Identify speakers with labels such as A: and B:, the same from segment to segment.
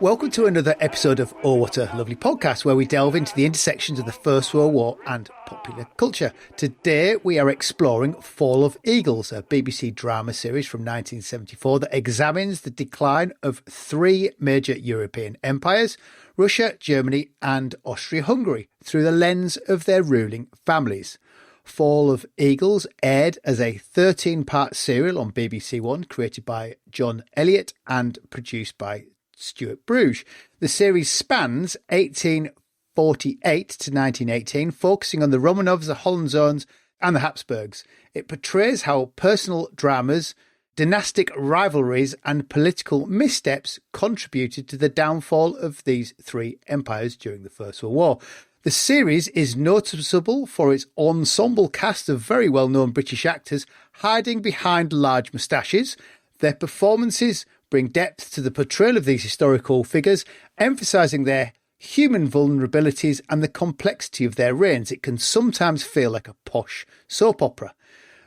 A: Welcome to another episode of Oh What a Lovely Podcast, where we delve into the intersections of the First World War and popular culture. Today we are exploring Fall of Eagles, a BBC drama series from 1974 that examines the decline of three major European empires, Russia, Germany and Austria-Hungary, through the lens of their ruling families. Fall of Eagles aired as a 13-part serial on BBC One, created by John Elliot and produced by Stuart Burge. The series spans 1848 to 1918, focusing on the Romanovs, the Hohenzollerns and the Habsburgs. It portrays how personal dramas, dynastic rivalries and political missteps contributed to the downfall of these three empires during the First World War. The series is noticeable for its ensemble cast of very well-known British actors hiding behind large moustaches. Their performances bring depth to the portrayal of these historical figures, emphasising their human vulnerabilities and the complexity of their reigns. It can sometimes feel like a posh soap opera.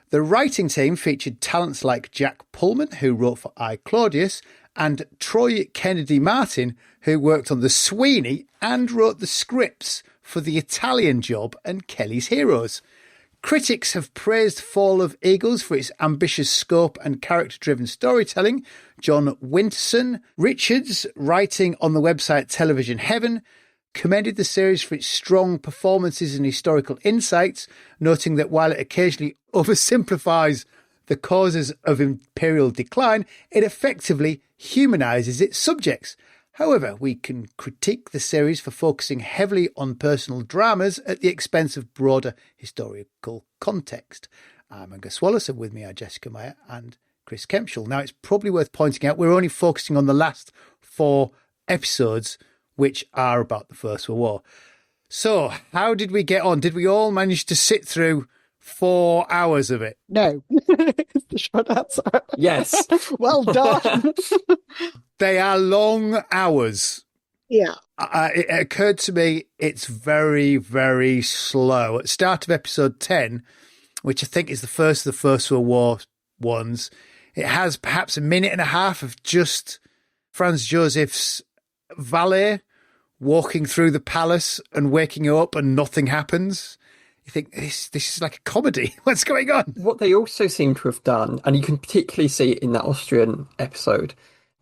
A: The writing team featured talents like Jack Pulman, who wrote for Claudius, and Troy Kennedy Martin, who worked on The Sweeney and wrote the scripts for The Italian Job and Kelly's Heroes. Critics have praised Fall of Eagles for its ambitious scope and character-driven storytelling. John Winterson Richards, writing on the website Television Heaven, commended the series for its strong performances and historical insights, noting that while it occasionally oversimplifies the causes of imperial decline, it effectively humanises its subjects. However, we can critique the series for focusing heavily on personal dramas at the expense of broader historical context. I'm Angus Wallace, and with me are Jessica Meyer and Chris Kempshall. Now, it's probably worth pointing out we're only focusing on the last 4 episodes, which are about the First World War. So, how did we get on? Did we all manage to sit through 4 hours of it?
B: No. It's the short answer.
C: Yes.
B: Well done.
A: They are long hours.
B: Yeah.
A: It occurred to me it's very, very slow. At the start of episode 10, which I think is the first of the First World War ones, it has perhaps a minute and a half of just Franz Joseph's valet walking through the palace and waking up and nothing happens. You think, this is like a comedy. What's going on?
C: What they also seem to have done, and you can particularly see it in that Austrian episode,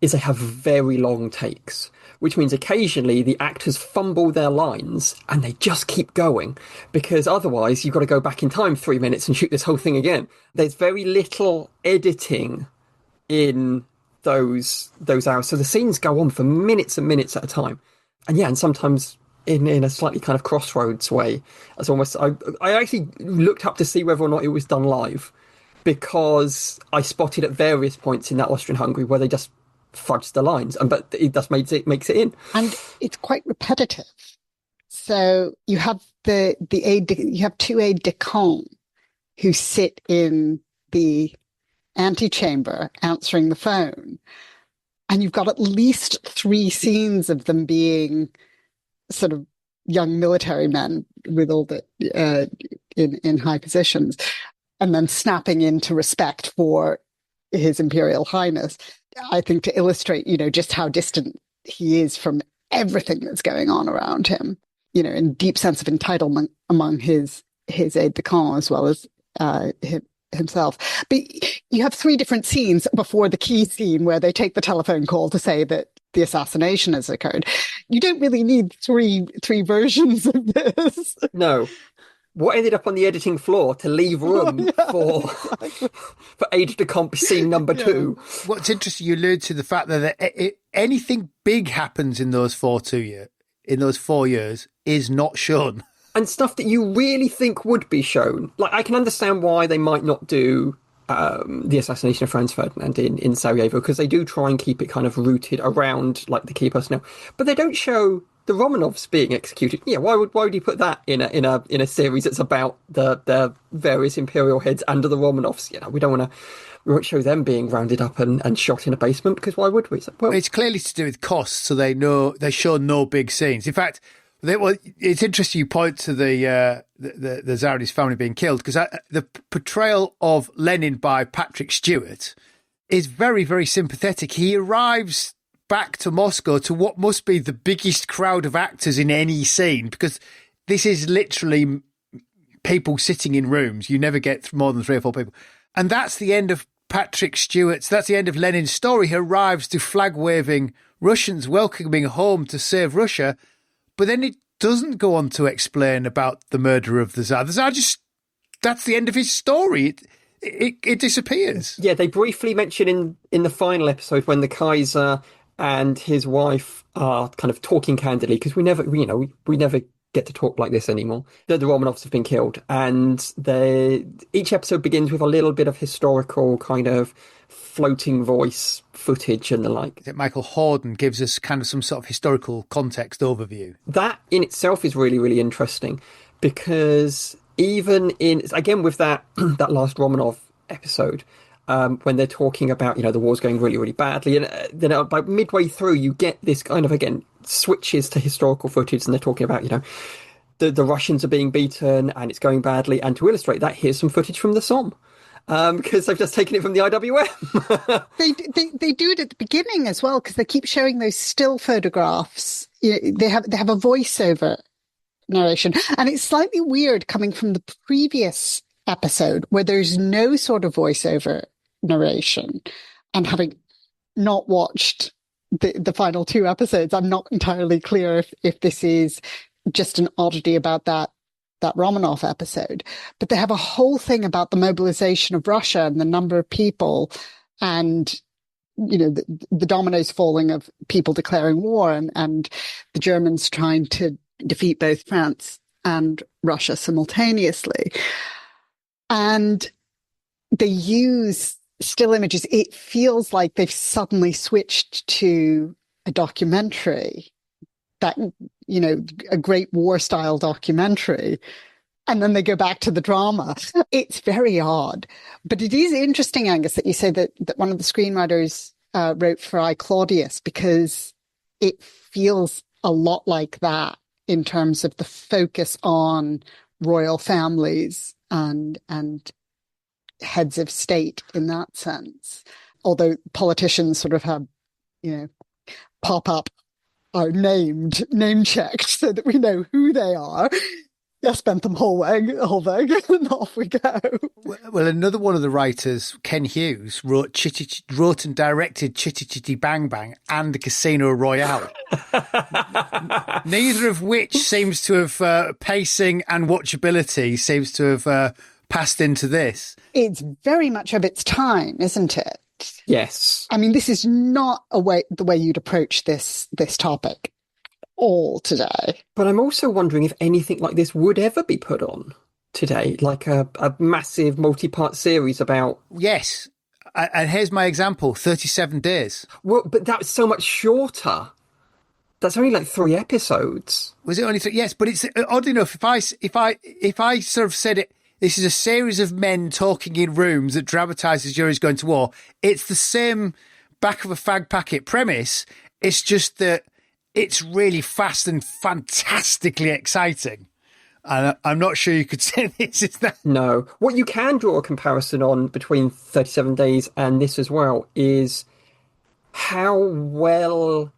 C: is they have very long takes, which means occasionally the actors fumble their lines and they just keep going, because otherwise you've got to go back in time 3 minutes and shoot this whole thing again. There's very little editing in those hours. So the scenes go on for minutes and minutes at a time. And yeah, and sometimes in a slightly kind of crossroads way. As almost, I actually looked up to see whether or not it was done live, because I spotted at various points in that Austrian-Hungary where they just fudged the lines, but it just makes it in.
B: And it's quite repetitive. So you have you have 2 aides-de-camp who sit in the antechamber answering the phone, and you've got at least 3 scenes of them being sort of young military men with all the in high positions, and then snapping into respect for His Imperial Highness. I think to illustrate, just how distant he is from everything that's going on around him, in deep sense of entitlement among his aides-de-camp as well as himself. But you have 3 different scenes before the key scene where they take the telephone call to say that the assassination has occurred. You don't really need three versions of this.
C: No. What ended up on the editing floor to leave room for aide-de-camp scene number 2.
A: What's interesting, you allude to the fact that anything big happens in those 4 years is not shown.
C: And stuff that you really think would be shown. Like, I can understand why they might not do the assassination of Franz Ferdinand in Sarajevo, because they do try and keep it kind of rooted around like the key personnel, but they don't show the Romanovs being executed. Yeah, why would you put that in a series that's about the various imperial heads under the Romanovs? We won't show them being rounded up and shot in a basement, because why would we? Well,
A: it's clearly to do with costs, so they show no big scenes. In fact, it's interesting you point to the Tsarist family being killed, because the portrayal of Lenin by Patrick Stewart is very, very sympathetic. He arrives back to Moscow to what must be the biggest crowd of actors in any scene, because this is literally people sitting in rooms. You never get more than 3 or 4 people. And that's the end of Patrick Stewart's, that's the end of Lenin's story. He arrives to flag-waving Russians welcoming home to save Russia, but then it doesn't go on to explain about the murder of the Tsar. The Tsar just, that's the end of his story. It disappears.
C: Yeah, they briefly mention in the final episode when the Kaiser and his wife are kind of talking candidly, because we never get to talk like this anymore. The Romanovs have been killed, and each episode begins with a little bit of historical kind of floating voice footage and the like.
A: Michael Horden gives us kind of some sort of historical context overview.
C: That in itself is really, really interesting, because even again with that that last Romanov episode, when they're talking about, the war's going really, really badly, and then about midway through you get this kind of, again, switches to historical footage, and they're talking about, the Russians are being beaten and it's going badly, and to illustrate that, here's some footage from the Somme. Because they've just taken it from the IWM.
B: They do it at the beginning as well, because they keep showing those still photographs. They have a voiceover narration, and it's slightly weird coming from the previous episode where there's no sort of voiceover narration, and having not watched the final 2 episodes, I'm not entirely clear if this is just an oddity about that Romanov episode. But they have a whole thing about the mobilization of Russia and the number of people, and the dominoes falling of people declaring war, and the Germans trying to defeat both France and Russia simultaneously. And they use still images. It feels like they've suddenly switched to a documentary, that, a Great War style documentary. And then they go back to the drama. It's very odd. But it is interesting, Angus, that you say that one of the screenwriters wrote for I, Claudius, because it feels a lot like that in terms of the focus on royal families and heads of state in that sense. Although politicians sort of have, pop up, are name checked so that we know who they are. Yes, Bentham Holweg, and off we go.
A: Well, another one of the writers, Ken Hughes, wrote and directed Chitty Chitty Bang Bang and Casino Royale. Neither of which seems to have pacing and watchability seems to have passed into this.
B: It's very much of its time, isn't it?
C: Yes.
B: I mean, this is not the way you'd approach this topic all today.
C: But I'm also wondering if anything like this would ever be put on today, like a massive multi-part series about...
A: Yes. And here's my example, 37 Days.
C: Well, but that's so much shorter. That's only like 3 episodes.
A: Was it only 3? Yes, but it's odd enough, if I sort of said it, this is a series of men talking in rooms that dramatises Yuri's going to war, it's the same back of a fag packet premise. It's just that it's really fast and fantastically exciting. And I'm not sure you could say this is that.
C: No. What you can draw a comparison on between 37 Days and this as well is how well...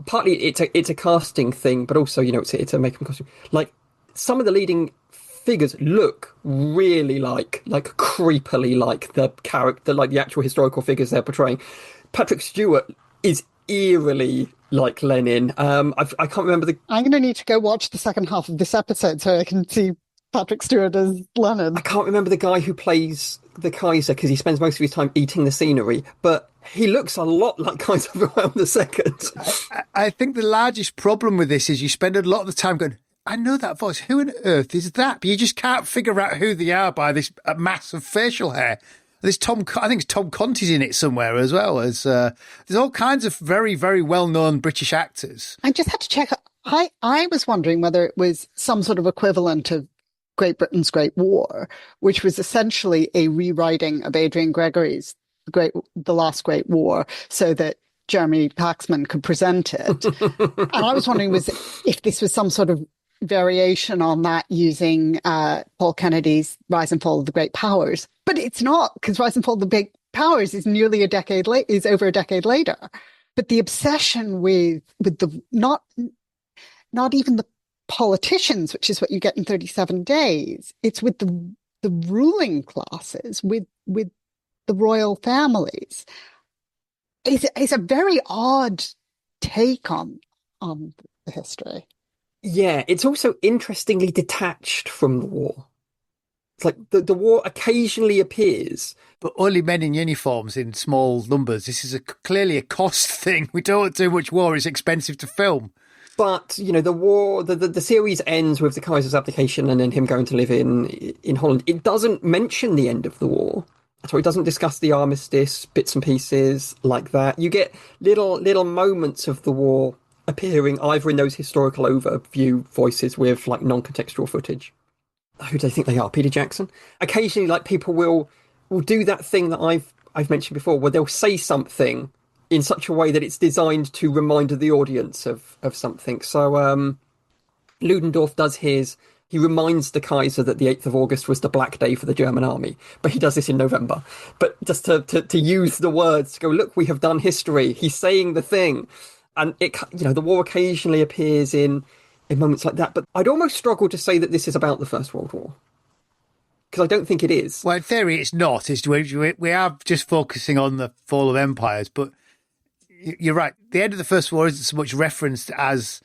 C: Partly it's a casting thing, but also, it's a makeup costume. Like, some of the leading figures look really like creepily like the character, like the actual historical figures they're portraying. Patrick Stewart is eerily like Lenin. I can't remember
B: I'm going to need to go watch the second half of this episode so I can see Patrick Stewart as Lenin.
C: I can't remember the guy who plays the Kaiser because he spends most of his time eating the scenery, but he looks a lot like Kaiser Wilhelm II.
A: I think the largest problem with this is you spend a lot of the time going, I know that voice. Who on earth is that? But you just can't figure out who they are by this mass of facial hair. There's I think Tom Conti's in it somewhere as well. As there's all kinds of very, very well-known British actors.
B: I just had to check. I was wondering whether it was some sort of equivalent of Great Britain's Great War, which was essentially a rewriting of Adrian Gregory's The Last Great War, so that Jeremy Paxman could present it. And I was wondering if this was some sort of variation on that using Paul Kennedy's Rise and Fall of the Great Powers. But it's not, because Rise and Fall of the Big Powers is nearly a decade late, is over a decade later. but the obsession with the not even the politicians, which is what you get in 37 Days. It's with the ruling classes, with the royal families. It's a very odd take on the history.
C: Yeah, it's also interestingly detached from the war. It's like the war occasionally appears.
A: But only men in uniforms in small numbers. This is clearly a cost thing. We don't do much war. It's expensive to film.
C: But, the war, the series ends with the Kaiser's abdication and then him going to live in Holland. It doesn't mention the end of the war. So it doesn't discuss the armistice, bits and pieces like that. You get little moments of the war appearing either in those historical overview voices with like non-contextual footage. Who do they think they are? Peter Jackson? Occasionally, like, people will do that thing that I've mentioned before, where they'll say something in such a way that it's designed to remind the audience of something. So Ludendorff does he reminds the Kaiser that the 8th of August was the Black Day for the German army, but he does this in November. But just to use the words to go, look, we have done history. He's saying the thing. And the war occasionally appears in moments like that. But I'd almost struggle to say that this is about the First World War, because I don't think it is.
A: Well, in theory, it's not. We are just focusing on the fall of empires, but you're right. The end of the First War isn't so much referenced as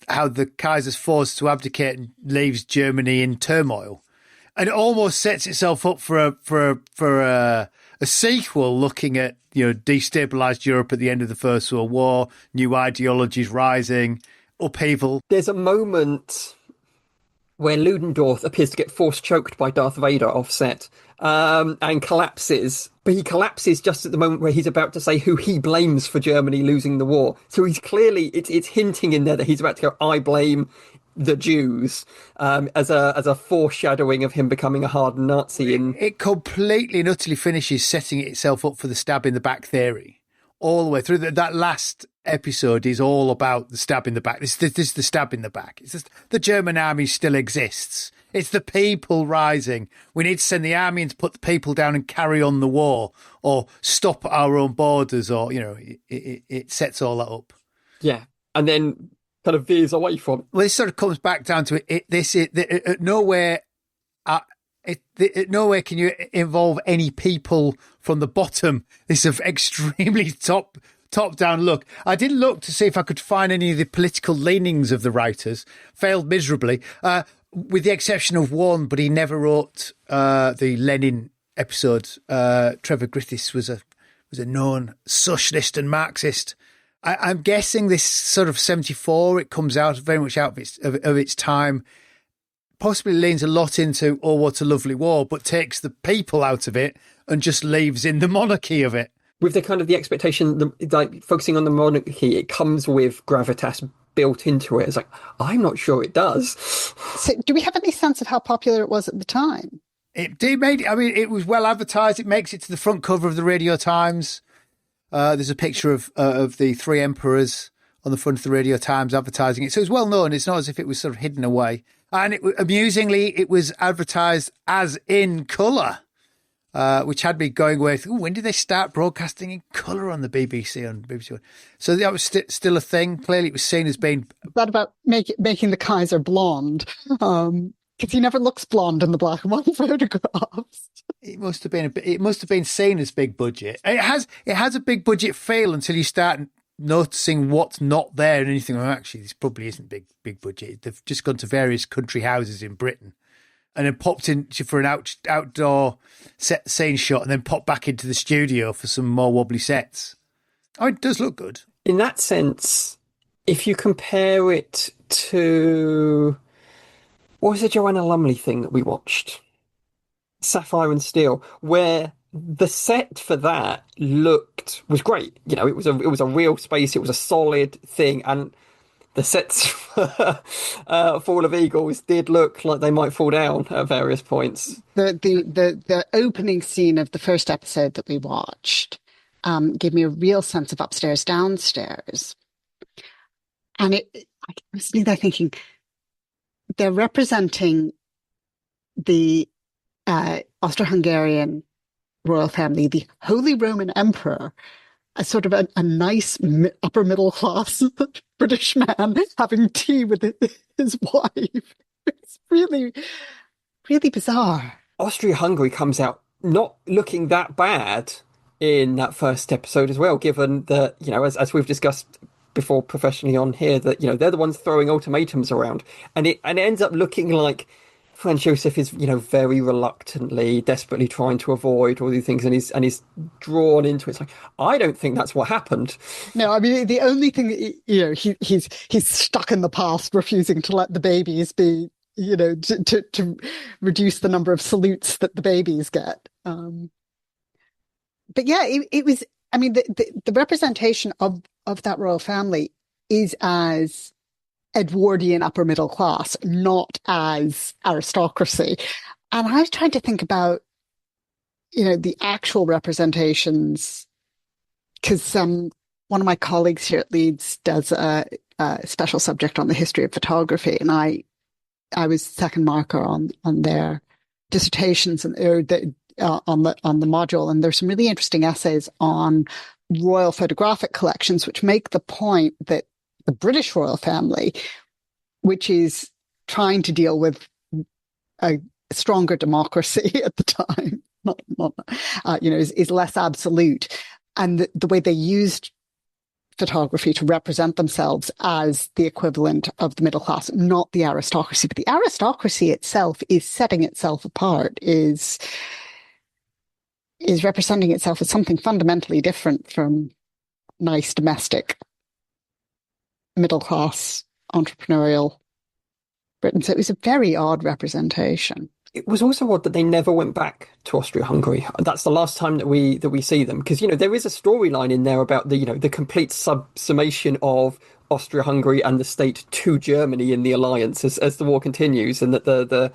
A: how the Kaiser's forced to abdicate and leaves Germany in turmoil, and it almost sets itself up for a sequel, looking at destabilized Europe at the end of the First World War, new ideologies rising, upheaval.
C: There's a moment where Ludendorff appears to get force choked by Darth Vader off set, and collapses. But he collapses just at the moment where he's about to say who he blames for Germany losing the war. So he's clearly, it's hinting in there that he's about to go, I blame the Jews, as a foreshadowing of him becoming a hardened Nazi.
A: It completely and utterly finishes setting itself up for the stab in the back theory. All the way through. That last episode is all about the stab in the back. This is the stab in the back. It's just the German army still exists. It's the people rising. We need to send the army and to put the people down and carry on the war, or stop at our own borders, or it sets all that up.
C: Yeah, and then kind of veers away from.
A: Well, this sort of comes back down to at nowhere. Nowhere can you involve any people from the bottom. This is an extremely top-down look. I did look to see if I could find any of the political leanings of the writers. Failed miserably, with the exception of one, but he never wrote the Lenin episode. Trevor Griffiths was a known socialist and Marxist. I'm guessing this sort of 74, it comes out very much out of its time. Possibly leans a lot into "Oh, what a lovely war," but takes the people out of it and just leaves in the monarchy of it.
C: With the kind of the expectation, like focusing on the monarchy, it comes with gravitas built into it. It's like, I'm not sure it does.
B: So do we have any sense of how popular it was at the time?
A: It was well advertised. It makes it to the front cover of the Radio Times. There's a picture of the three emperors on the front of the Radio Times advertising it. So it's well known. It's not as if it was sort of hidden away. And amusingly, it was advertised as in colour, which had me going with, when did they start broadcasting in colour on the BBC? On BBC One? So that was still a thing. Clearly, it was seen as being...
B: That about making the Kaiser blonde, because he never looks blonde in the black and white photographs.
A: It must have been seen as big budget. It has a big budget feel until you start noticing what's not there, and you think, actually, this probably isn't big budget. They've just gone to various country houses in Britain and then popped in for an outdoor scene shot, and then popped back into the studio for some more wobbly sets. Oh, it does look good.
C: In that sense, if you compare it to, what was the Joanna Lumley thing that we watched? Sapphire and Steel, where the set for that was great. It was a real space. It was a solid thing, and the sets for Fall of Eagles did look like they might fall down at various points.
B: The opening scene of the first episode that we watched gave me a real sense of upstairs, downstairs, and I was sitting there thinking, they're representing the Austro-Hungarian royal family, the Holy Roman Emperor, sort of a nice upper middle class British man having tea with his wife. It's really, really bizarre.
C: Austria-Hungary comes out not looking that bad in that first episode as well, given that, as we've discussed before professionally on here, that, they're the ones throwing ultimatums around. And it ends up looking like Franz Josef is, very reluctantly, desperately trying to avoid all these things, and he's drawn into it. It's like, I don't think that's what happened.
B: No, I mean, the only thing, he's stuck in the past, refusing to let the babies be, to reduce the number of salutes that the babies get. But yeah, it was, I mean, the representation of that royal family is as Edwardian upper middle class, not as aristocracy. And I was trying to think about, the actual representations, because one of my colleagues here at Leeds does a special subject on the history of photography, and I was second marker on their dissertations and on the module, and there's some really interesting essays on royal photographic collections, which make the point that the British royal family, which is trying to deal with a stronger democracy at the time, is less absolute, and the way they used photography to represent themselves as the equivalent of the middle class, not the aristocracy. But the aristocracy itself is setting itself apart, is representing itself as something fundamentally different from nice domestic middle class entrepreneurial Britain. So it was a very odd representation.
C: It was also odd that they never went back to Austria-Hungary. That's the last time that we see them, because there is a storyline in there about the complete summation of Austria-Hungary and the state to Germany in the alliance as the war continues, and that the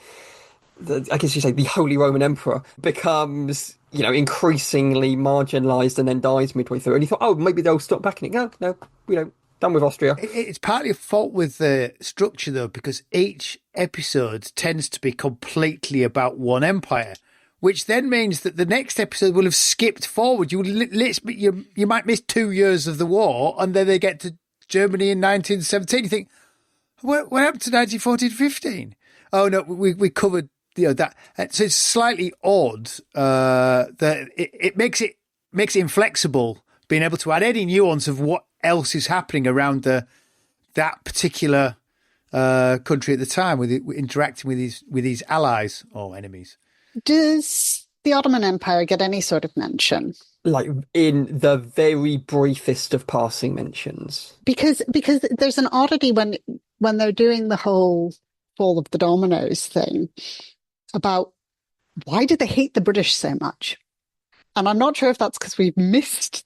C: I guess you say the Holy Roman Emperor becomes increasingly marginalised and then dies midway through. And you thought, oh, maybe they'll stop backing it. No, done with Austria.
A: It's partly a fault with the structure, though, because each episode tends to be completely about one empire, which then means that the next episode will have skipped forward. You might miss 2 years of the war, and then they get to Germany in 1917. You think, what happened to 1914-15? Oh no, we covered that. So it's slightly odd that it makes it inflexible, being able to add any nuance of what else is happening around that particular country at the time, with interacting with these allies or enemies.
B: Does the Ottoman Empire get any sort of mention?
C: Like in the very briefest of passing mentions.
B: Because there's an oddity when they're doing the whole fall of the dominoes thing about why do they hate the British so much? And I'm not sure if that's because we've missed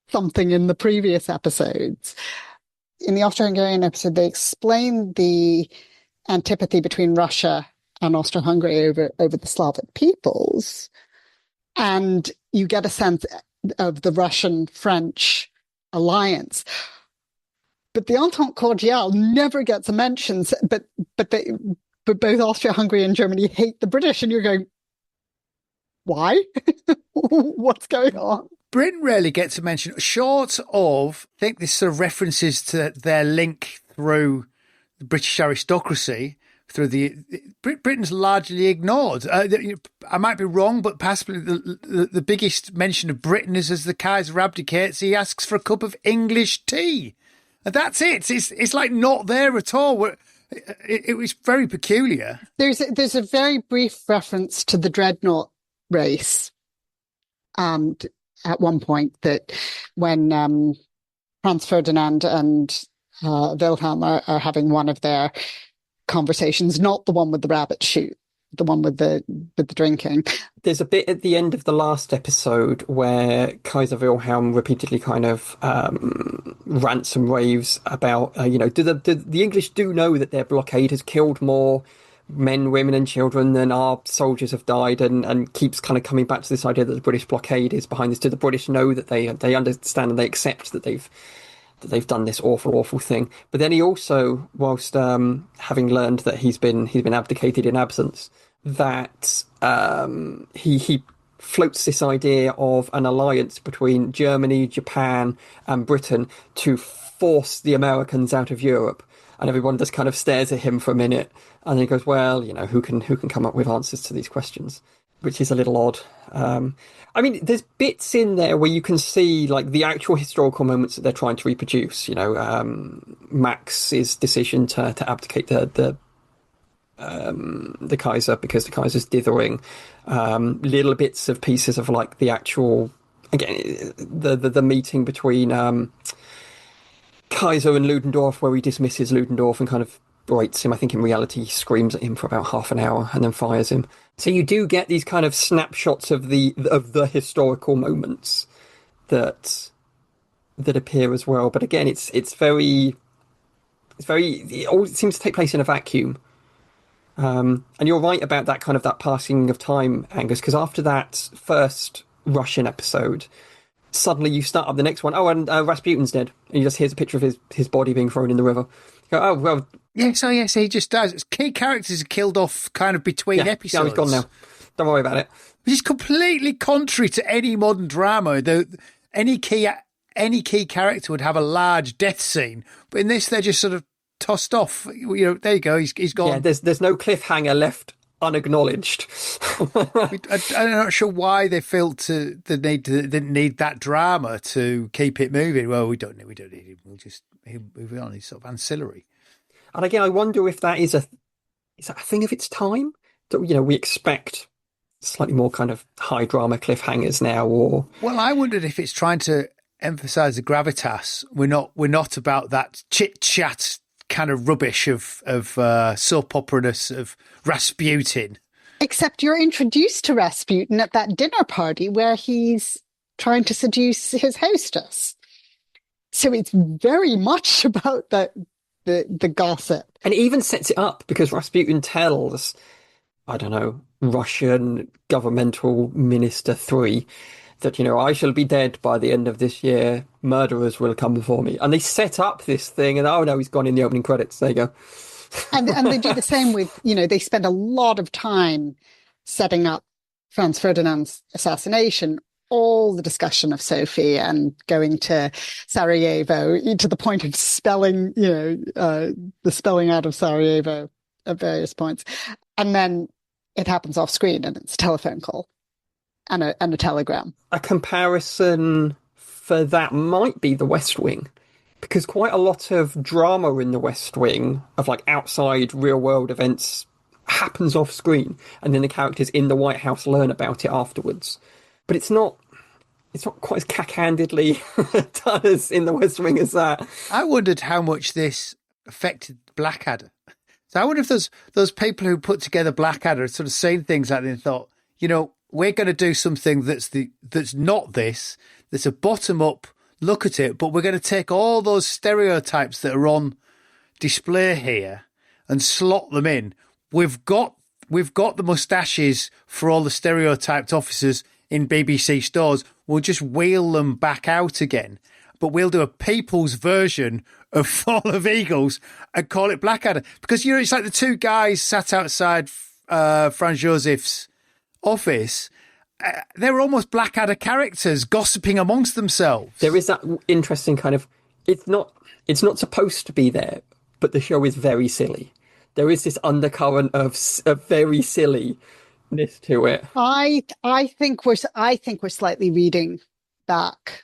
B: something in the previous episodes. In the Austro-Hungarian episode, they explain the antipathy between Russia and Austro-Hungary over the Slavic peoples. And you get a sense of the Russian-French alliance. But the Entente Cordiale never gets a mention, but both Austria-Hungary and Germany hate the British, and you're going, why? What's going on?
A: Britain rarely gets a mention, short of, I think this sort of references to their link through the British aristocracy, through Britain's largely ignored. I might be wrong, but possibly the biggest mention of Britain is as the Kaiser abdicates, he asks for a cup of English tea. And that's it. It's like not there at all. It was very peculiar. There's
B: a very brief reference to the dreadnought race, and at one point that when Franz Ferdinand and Wilhelm are having one of their conversations, not the one with the rabbit shoot, the one with the drinking.
C: There's a bit at the end of the last episode where Kaiser Wilhelm repeatedly kind of rants and raves about, do the English do know that their blockade has killed more men, women and children than our soldiers have died, and keeps kind of coming back to this idea that the British blockade is behind this. Do the British know that they understand and they accept that they've done this awful thing? But then he also, whilst having learned that he's been abdicated in absence, that he floats this idea of an alliance between Germany, Japan, and Britain to force the Americans out of Europe. And everyone just kind of stares at him for a minute, and then he goes, "Well, who can come up with answers to these questions?" Which is a little odd. I mean, there's bits in there where you can see like the actual historical moments that they're trying to reproduce. Max's decision to abdicate the Kaiser because the Kaiser's dithering. Little bits of pieces of like the actual, again, the meeting between Kaiser and Ludendorff, where he dismisses Ludendorff and kind of berates him. I think in reality he screams at him for about half an hour and then fires him. So you do get these kind of snapshots of the historical moments that appear as well. But again, it all seems to take place in a vacuum. And you're right about that kind of that passing of time, Angus, because after that first Russian episode, suddenly you start up the next one. Oh, and Rasputin's dead. And you just here's a picture of his body being thrown in the river. You go, oh, well.
A: Yes, he just does. Key characters are killed off kind of between episodes.
C: Yeah, he's gone now. Don't worry about it.
A: Which is completely contrary to any modern drama. Any key character would have a large death scene. But in this, they're just sort of tossed off. There you go. He's gone.
C: Yeah, there's no cliffhanger left unacknowledged.
A: I'm not sure why they felt didn't need that drama to keep it moving. Well, we don't need it. We'll just move on. It's sort of ancillary.
C: And again, I wonder if that is a thing of its time that we expect slightly more kind of high drama cliffhangers now, or
A: well, I wondered if it's trying to emphasise the gravitas. We're not about that chit chat kind of rubbish of soap opera-ness of Rasputin.
B: Except you're introduced to Rasputin at that dinner party where he's trying to seduce his hostess. So it's very much about the gossip.
C: And it even sets it up because Rasputin tells, I don't know, Russian governmental minister 3 that, I shall be dead by the end of this year. Murderers will come before me. And they set up this thing and, oh no, he's gone in the opening credits. There you go.
B: And they do the same with, they spend a lot of time setting up Franz Ferdinand's assassination, all the discussion of Sophie and going to Sarajevo to the point of spelling, the spelling out of Sarajevo at various points. And then it happens off screen and it's a telephone call and a telegram.
C: A comparison for that might be The West Wing, because quite a lot of drama in The West Wing of like outside real world events happens off screen, and then the characters in the White House learn about it afterwards. But it's not quite as cack-handedly done as in The West Wing as that.
A: I wondered how much this affected Blackadder. So I wonder if those people who put together Blackadder had sort of seen things like that and thought, we're going to do something that's not this, that's a bottom-up look at it, but we're going to take all those stereotypes that are on display here and slot them in. We've got the moustaches for all the stereotyped officers in BBC stores. We'll just wheel them back out again, but we'll do a people's version of Fall of Eagles and call it Blackadder, because it's like the two guys sat outside Franz Josef's office. They're almost Blackadder characters gossiping amongst themselves.
C: There is that interesting kind of, it's not supposed to be there, but the show is very silly. There is this undercurrent of very silliness to it.
B: I think we're slightly reading back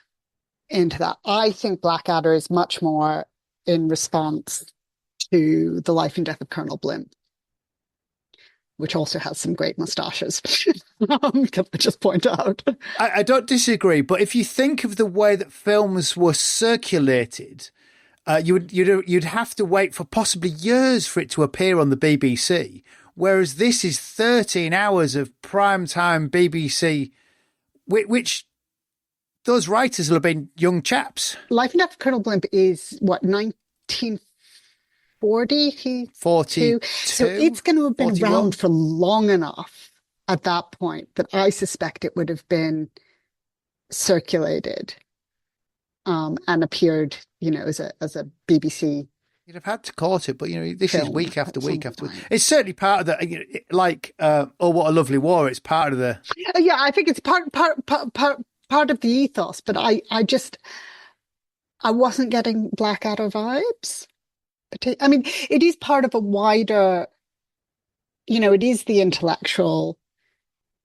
B: into that. I think Blackadder is much more in response to The Life and Death of Colonel Blimp, which also has some great moustaches, can I just point out.
A: I don't disagree, but if you think of the way that films were circulated, you'd have to wait for possibly years for it to appear on the BBC, whereas this is 13 hours of primetime BBC, which those writers will have been young chaps.
B: Life and Death of Colonel Blimp is, 1940?
A: 42.
B: So it's going to have been
A: 41.
B: around for long enough at that point that I suspect it would have been circulated and appeared, as a BBC
A: You'd have had to court it, but this is
B: film
A: week after
B: at some
A: week after week.
B: point.
A: It's certainly part of the Oh, What a Lovely War. It's part of the
B: Yeah, I think it's part of the ethos, but I wasn't getting Blackadder vibes. I mean, it is part of a wider, it is the intellectual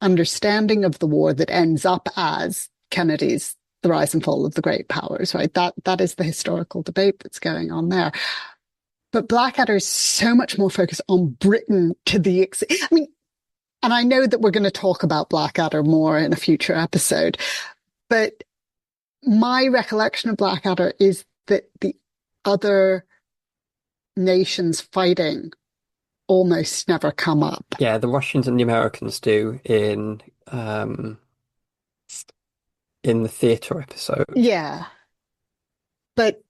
B: understanding of the war that ends up as Kennedy's The Rise and Fall of the Great Powers, right? That is the historical debate that's going on there. But Blackadder is so much more focused on Britain and I know that we're going to talk about Blackadder more in a future episode, but my recollection of Blackadder is that the other nations fighting almost never come up.
C: Yeah, the Russians and the Americans do in the theatre episode.
B: Yeah. But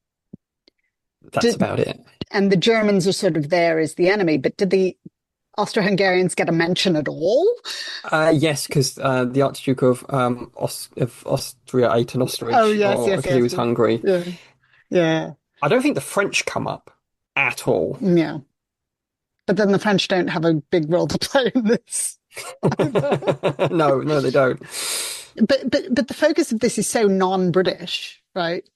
C: that's about it.
B: And the Germans are sort of there as the enemy, but did the Austro-Hungarians get a mention at all?
C: Yes, because the Archduke of Austria ate an ostrich.
B: Oh, yes,
C: because he was hungry.
B: Yeah.
C: I don't think the French come up at all.
B: Yeah. But then the French don't have a big role to play in this.
C: No, they don't.
B: But the focus of this is so non-British, right?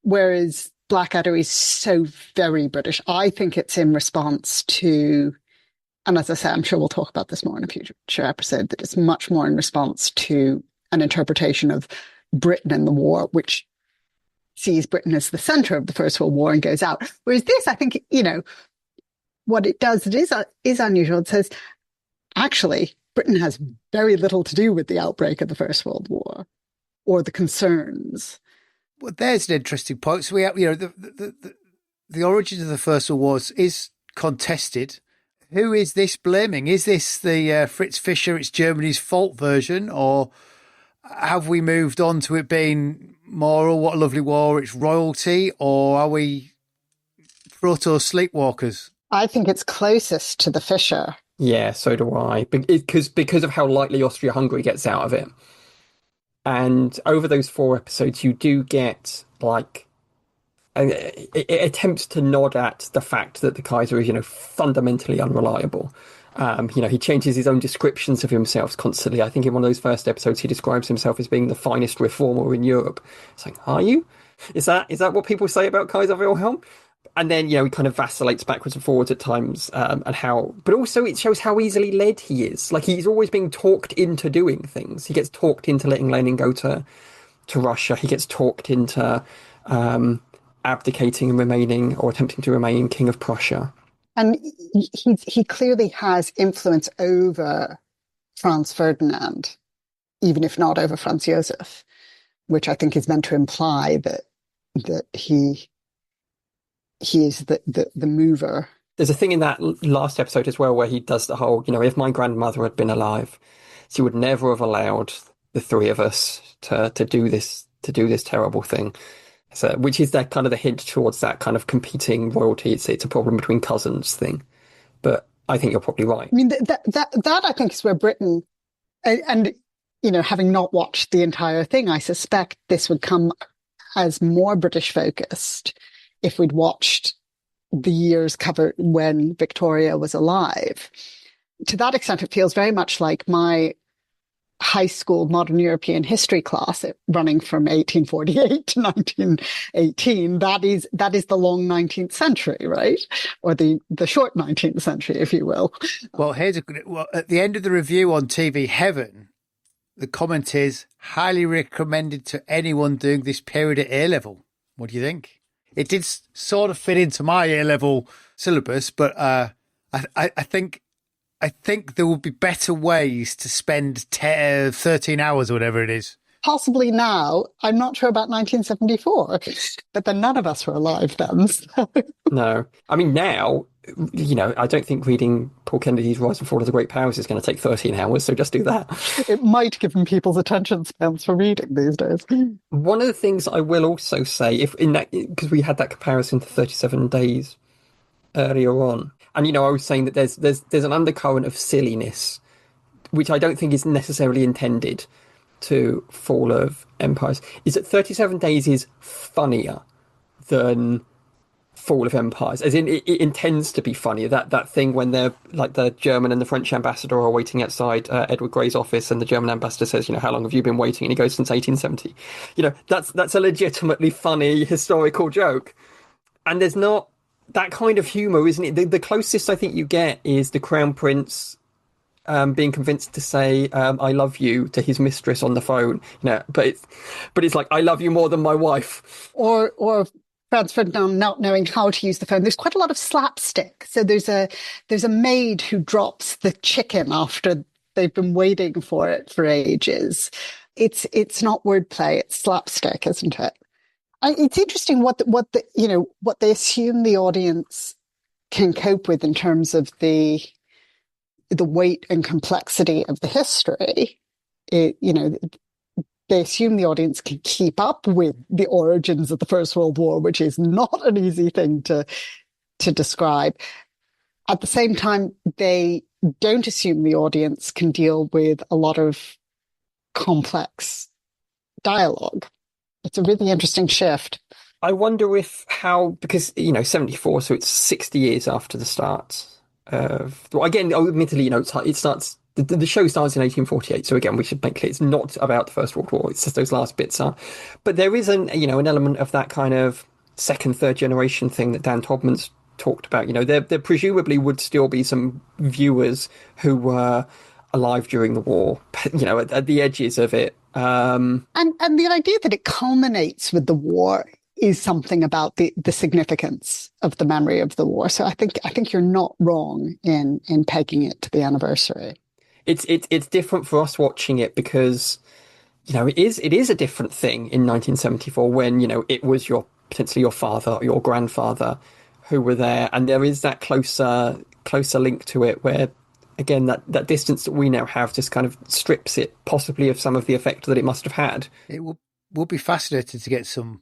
B: Whereas Blackadder is so very British. I think it's in response to, and as I say, I'm sure we'll talk about this more in a future episode, that it's much more in response to an interpretation of Britain and the war, which sees Britain as the center of the First World War and goes out. Whereas this, I think, what it does, it is unusual. It says, actually, Britain has very little to do with the outbreak of the First World War or the concerns.
A: Well, there's an interesting point. So we have, the origins of the First World Wars is contested. Who is this blaming? Is this the Fritz Fischer, it's Germany's fault version, or have we moved on to it being more, What a Lovely War, it's royalty, or are we proto sleepwalkers?
B: I think it's closest to the Fischer.
C: Yeah, so do I. Because of how lightly Austria-Hungary gets out of it. And over those 4 episodes, you do get, it attempts to nod at the fact that the Kaiser is, fundamentally unreliable. He changes his own descriptions of himself constantly. I think in one of those first episodes, he describes himself as being the finest reformer in Europe. It's like, are you? Is that what people say about Kaiser Wilhelm? And then, he kind of vacillates backwards and forwards at times, but also it shows how easily led he is. Like, he's always being talked into doing things. He gets talked into letting Lenin go to Russia. He gets talked into abdicating and remaining, or attempting to remain King of Prussia.
B: And he clearly has influence over Franz Ferdinand, even if not over Franz Josef, which I think is meant to imply that he is the mover.
C: There's a thing in that last episode as well where he does the whole, if my grandmother had been alive, she would never have allowed the 3 of us to do this terrible thing. So, which is that kind of the hint towards that kind of competing royalty. It's a problem between cousins thing. But I think you're probably right.
B: I mean, that I think is where Britain, and having not watched the entire thing, I suspect this would come as more British focused if we'd watched the years covered when Victoria was alive. To that extent, it feels very much like my high school modern European history class running from 1848 to 1918. That is the long 19th century, right? Or the short 19th century, if you will.
A: Well, at the end of the review on TV Heaven, the comment is highly recommended to anyone doing this period at A-level. What do you think? It did sort of fit into my A-level syllabus, but I think there would be better ways to spend 13 hours or whatever it is.
B: Possibly now. I'm not sure about 1974, but then none of us were alive then. So.
C: No. I mean, now, I don't think reading Paul Kennedy's Rise and Fall of the Great Powers is going to take 13 hours, so just do that.
B: It might give people's attention spans for reading these days.
C: One of the things I will also say, because we had that comparison to 37 Days earlier on, and I was saying that there's an undercurrent of silliness, which I don't think is necessarily intended to Fall of Empires, is that 37 Days is funnier than fall of empires, as in it intends to be funny. That thing when they're like the German and the French ambassador are waiting outside Edward Grey's office, and the German ambassador says, how long have you been waiting? And he goes, since 1870. That's a legitimately funny historical joke, and there's not that kind of humour, isn't it? The closest I think you get is the Crown Prince being convinced to say "I love you" to his mistress on the phone. But it's like, I love you more than my wife,
B: or Franz Ferdinand not knowing how to use the phone. There's quite a lot of slapstick. So there's a maid who drops the chicken after they've been waiting for it for ages. It's not wordplay, it's slapstick, isn't it? It's interesting what they assume the audience can cope with in terms of the weight and complexity of the history. They assume the audience can keep up with the origins of the First World War, which is not an easy thing to describe. At the same time, they don't assume the audience can deal with a lot of complex dialogue. It's a really interesting shift.
C: I wonder because 74, so it's 60 years after the start of. Well, again, admittedly, it starts. The show starts in 1848, so again, we should make clear it's not about the First World War. It's just those last bits are. But there is an element of that kind of second, third generation thing that Dan Todman's talked about. There presumably would still be some viewers who were alive during the war, at the edges of it.
B: And the idea that it culminates with the war is something about the significance of the memory of the war. So I think you're not wrong in pegging it to the anniversary.
C: It's different for us watching it because, it is a different thing in 1974 when, it was potentially your father or your grandfather who were there. And there is that closer link to it where, again, that distance that we now have just kind of strips it possibly of some of the effect that it must have had.
A: It will be fascinating to get some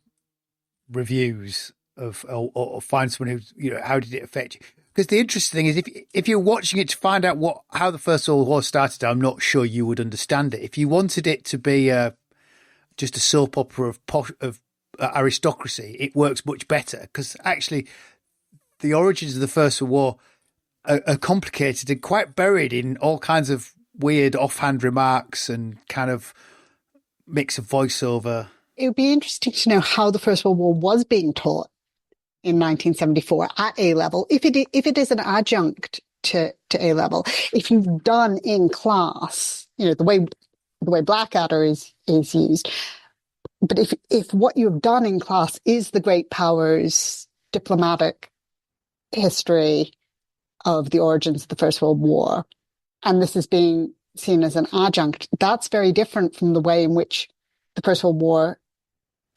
A: reviews of or find someone who's, how did it affect you? Because the interesting thing is, if you're watching it to find out how the First World War started, I'm not sure you would understand it. If you wanted it to be just a soap opera of aristocracy, it works much better. Because actually, the origins of the First World War are complicated and quite buried in all kinds of weird offhand remarks and kind of mix of voiceover.
B: It would be interesting to know how the First World War was being taught in 1974 at A level, if it is an adjunct to A level. If you've done in class, the way Blackadder is used, but if what you've done in class is the great powers diplomatic history of the origins of the First World War, and this is being seen as an adjunct, that's very different from the way in which the First World War,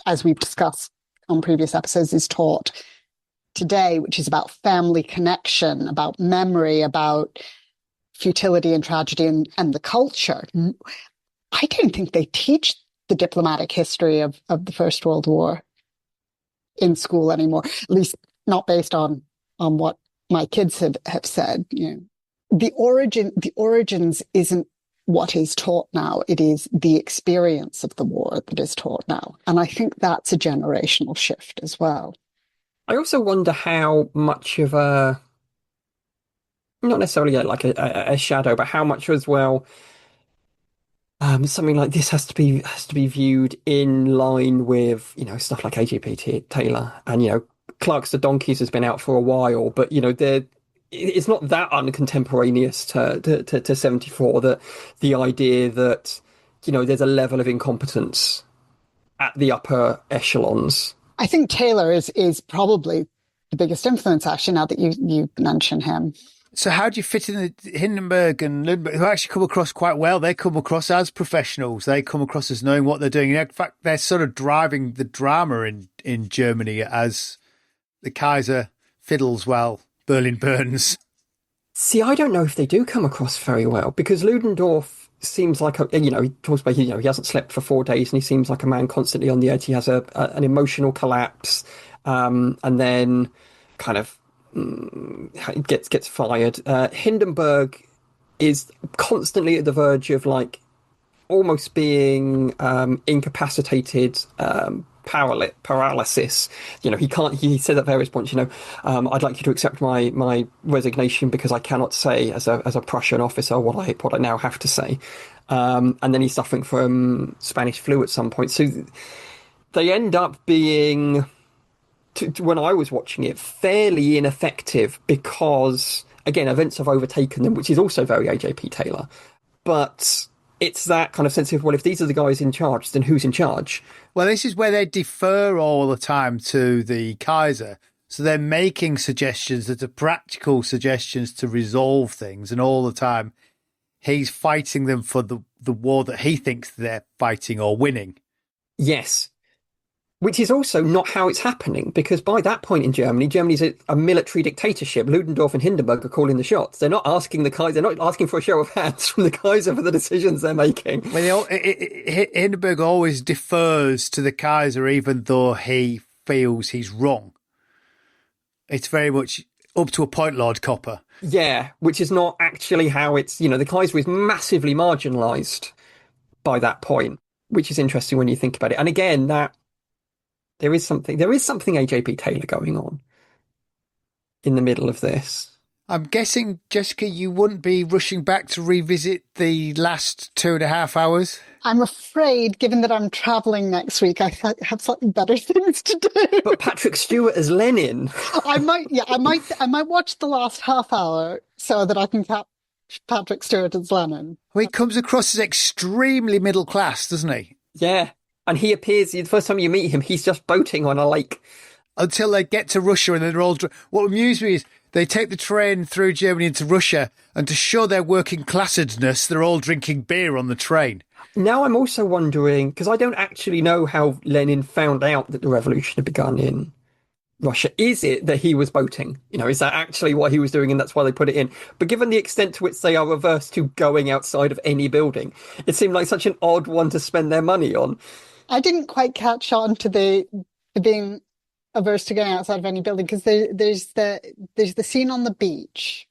B: as we've discussed on previous episodes, is taught today, which is about family connection, about memory, about futility and tragedy and the culture. I don't think they teach the diplomatic history of the First World War in school anymore, at least not based on what my kids have said. The origins isn't what is taught now. It is the experience of the war that is taught now. And I think that's a generational shift as well.
C: I also wonder how much of not necessarily like a shadow, but how much as well something like this has to be viewed in line with stuff like A.G.P. Taylor and Clark's The Donkeys has been out for a while, but it's not that uncontemporaneous to 74. That the idea that there's a level of incompetence at the upper echelons.
B: I think Taylor is probably the biggest influence, actually, now that you mention him.
A: So how do you fit in the Hindenburg and Lindbergh, who actually come across quite well? They come across as professionals. They come across as knowing what they're doing. In fact, they're sort of driving the drama in Germany as the Kaiser fiddles while Berlin burns. See,
C: I don't know if they do come across very well, because Ludendorff seems like he talks about he hasn't slept for 4 days and he seems like a man constantly on the edge. He has an emotional collapse, and then kind of gets fired. Hindenburg is constantly at the verge of almost being incapacitated paralysis. He can't. He said at various points, I'd like you to accept my resignation because I cannot say as a Prussian officer what I now have to say. And then he's suffering from Spanish flu at some point. So they end up being, when I was watching it, fairly ineffective because, again, events have overtaken them, which is also very AJP Taylor. But it's that kind of sense of, well, if these are the guys in charge, then who's in charge?
A: Well, this is where they defer all the time to the Kaiser. So they're making suggestions that are practical suggestions to resolve things. And all the time, he's fighting them for the war that he thinks they're fighting or winning.
C: Yes. Which is also not how it's happening, because by that point in Germany's a military dictatorship. Ludendorff and Hindenburg are calling the shots. They're not asking the Kaiser, they're not asking for a show of hands from the Kaiser for the decisions they're making.
A: Well, Hindenburg always defers to the Kaiser, even though he feels he's wrong. It's very much up to a point, Lord Copper.
C: Yeah, which is not actually how it's, the Kaiser is massively marginalised by that point, which is interesting when you think about it. And again, that there is something AJP Taylor going on in the middle of this.
A: I'm guessing, Jessica, you wouldn't be rushing back to revisit the last 2.5 hours?
B: I'm afraid, given that I'm travelling next week, I have slightly better things to do.
C: But Patrick Stewart as Lenin.
B: I might watch the last half hour so that I can catch Patrick Stewart as Lenin.
A: Well, he comes across as extremely middle class, doesn't he?
C: Yeah. And he appears, the first time you meet him, he's just boating on a lake.
A: Until they get to Russia and then they're all... What amused me is they take the train through Germany into Russia, and to show their working classedness, they're all drinking beer on the train.
C: Now I'm also wondering, because I don't actually know how Lenin found out that the revolution had begun in Russia. Is it that he was boating? Is that actually what he was doing and that's why they put it in? But given the extent to which they are averse to going outside of any building, it seemed like such an odd one to spend their money on.
B: I didn't quite catch on to the being averse to going outside of any building, because there's the scene on the beach.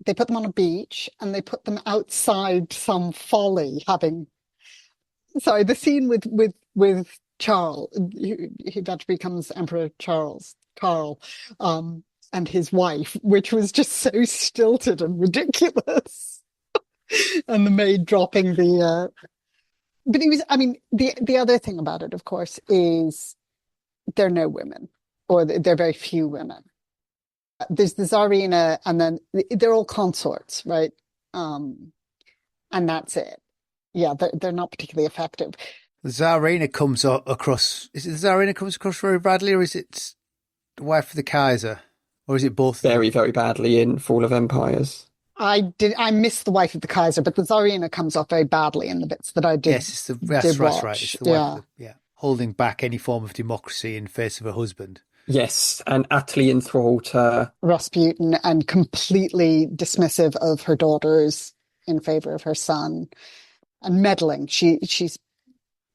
B: They put them on a beach and they put them outside some folly the scene with Charles, who eventually becomes Emperor Karl, and his wife, which was just so stilted and ridiculous. And the maid dropping but the other thing about it, of course, is there are no women, or there are very few women. There's the Tsarina, and then they're all consorts, right? And that's it. Yeah, they're not particularly effective.
A: The Tsarina comes across... Is it the Tsarina comes across very badly, or is it the wife of the Kaiser? Or is it both?
C: Very, very badly in Fall of Empires.
B: I missed the wife of the Kaiser, but the Tsarina comes off very badly in the bits that I did.
A: Yes, that's right. It's the wife holding back any form of democracy in face of her husband.
C: Yes, and utterly enthralled to
B: Rasputin, and completely dismissive of her daughters in favor of her son, and meddling. She's,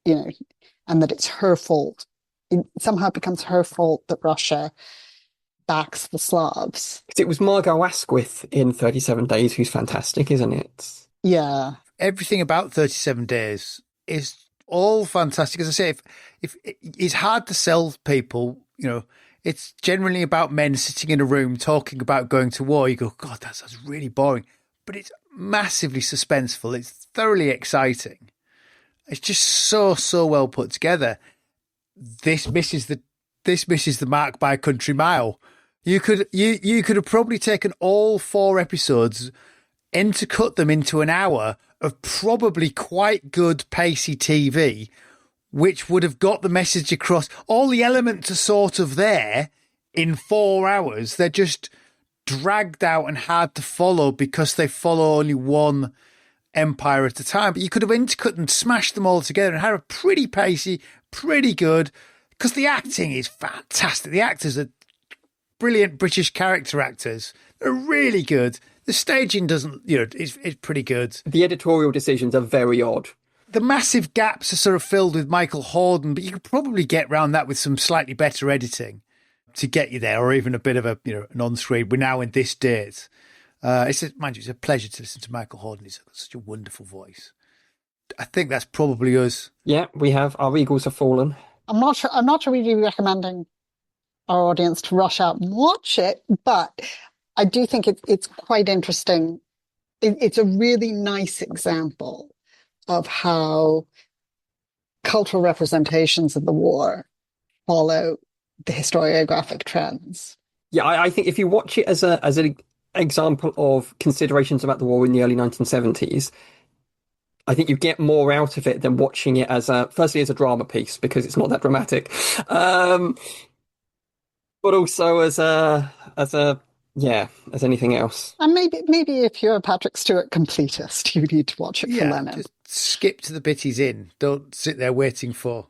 B: and that it's her fault. It somehow becomes her fault that Russia backs the Slavs.
C: It was Margot Asquith in 37 Days, who's fantastic, isn't it?
B: Yeah.
A: Everything about 37 Days is all fantastic. As I say, if it's hard to sell people, it's generally about men sitting in a room talking about going to war. You go, God, that's really boring. But it's massively suspenseful. It's thoroughly exciting. It's just so well put together. This misses the mark by a country mile. You could have probably taken all 4 episodes, intercut them into an hour of probably quite good pacey TV, which would have got the message across. All the elements are sort of there in 4 hours. They're just dragged out and hard to follow because they follow only one empire at a time. But you could have intercut and smashed them all together and had a pretty pacey, pretty good, because the acting is fantastic. The actors are brilliant British character actors. They're really good. The staging doesn't, it's pretty good.
C: The editorial decisions are very odd.
A: The massive gaps are sort of filled with Michael Hordern, but you could probably get around that with some slightly better editing to get you there, or even a bit of an on-screen. We're now in this date. It's a pleasure to listen to Michael Hordern. He's got such a wonderful voice. I think that's probably us.
C: Yeah, we have. Our Eagles have fallen.
B: I'm not sure. I'm not really recommending our audience to rush out and watch it, but I do think it's quite interesting. It's a really nice example of how cultural representations of the war follow the historiographic trends.
C: Yeah, I think if you watch it as an example of considerations about the war in the early 1970s, I think you get more out of it than watching it firstly as a drama piece, because it's not that dramatic, but also as anything else.
B: And maybe if you're a Patrick Stewart completist, you need to watch it for Lenin.
A: Just skip to the bit he's in. Don't sit there waiting for.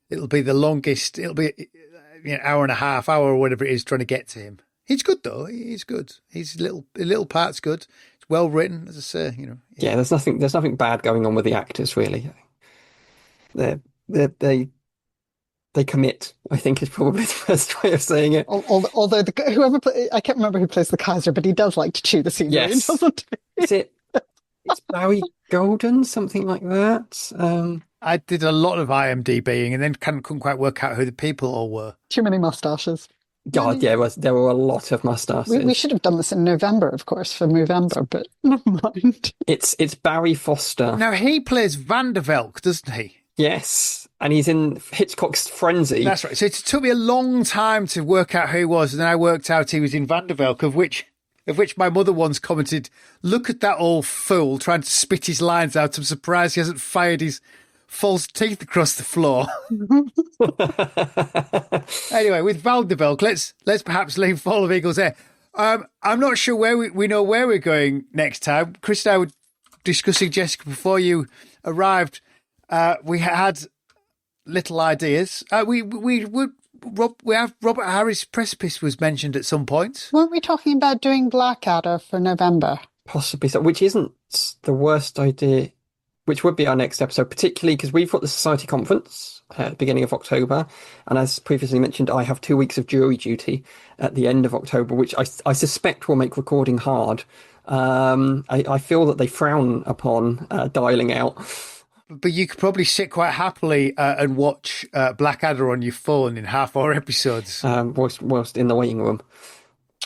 A: It'll be the longest. It'll be hour and a half, hour or whatever it is, trying to get to him. He's good though. He's good. His little part's good. It's well written, as I say.
C: Yeah, there's nothing bad going on with the actors really. They commit, I think, is probably the best way of saying it.
B: Although I can't remember who plays the Kaiser, but he does like to chew the scenery,
C: yes.
B: doesn't he?
C: It's Barry Golden, something like that.
A: I did a lot of IMDbing and then couldn't quite work out who the people all were.
B: Too many mustaches.
C: God, yeah, there were a lot of mustaches.
B: We should have done this in November, of course, for Movember, but never mind.
C: It's Barry Foster.
A: Now, he plays Van der Velk, doesn't he?
C: Yes, and he's in Hitchcock's Frenzy.
A: That's right. So it took me a long time to work out who he was, and then I worked out he was in Van der Velk, of which my mother once commented, "Look at that old fool trying to spit his lines out. I'm surprised he hasn't fired his false teeth across the floor." Anyway, with Van der Velk, let's perhaps leave Fall of Eagles there. I'm not sure where we know where we're going next time. Chris and I were discussing, Jessica, before you arrived. We had little ideas. We have Robert Harris' Precipice was mentioned at some point.
B: Weren't we talking about doing Blackadder for November?
C: Possibly so, which isn't the worst idea, which would be our next episode, particularly because we've got the Society Conference at the beginning of October. And as previously mentioned, I have 2 weeks of jury duty at the end of October, which I suspect will make recording hard. I feel that they frown upon dialing out.
A: But you could probably sit quite happily and watch Blackadder on your phone in half-hour episodes.
C: Whilst in the waiting room.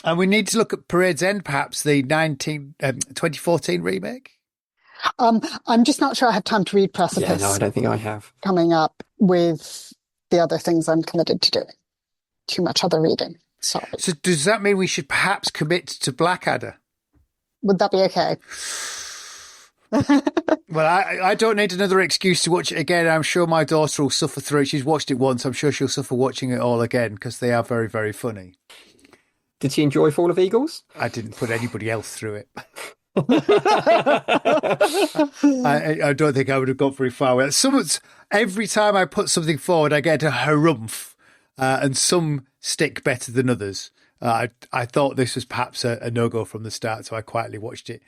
A: And we need to look at Parade's End, perhaps, the 2014 remake.
B: I'm just not sure I have time to read Precipice.
C: Yeah, no, I don't think I have.
B: Coming up with the other things I'm committed to doing. Too much other reading. Sorry.
A: So does that mean we should perhaps commit to Blackadder?
B: Would that be okay?
A: Well, I don't need another excuse to watch it again. I'm sure my daughter will suffer through it. She's watched it once. I'm sure she'll suffer watching it all again because they are very, very funny.
C: Did she enjoy Fall of Eagles?
A: I didn't put anybody else through it. I don't think I would have got very far with it. Every time I put something forward, I get a harumph, and some stick better than others. I thought this was perhaps a no-go from the start, so I quietly watched it.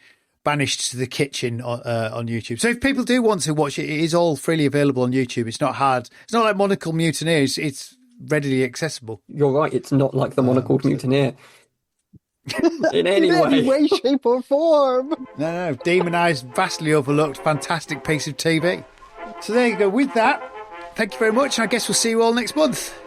A: Banished to the kitchen on YouTube. So if people do want to watch it, it is all freely available on YouTube. It's not hard. It's not like Monocle Mutineer. It's readily accessible.
C: You're right. It's not like the Monocled Mutineer. In any
B: way, shape or form.
A: No. Demonised, vastly overlooked, fantastic piece of TV. So there you go. With that, thank you very much. And I guess we'll see you all next month.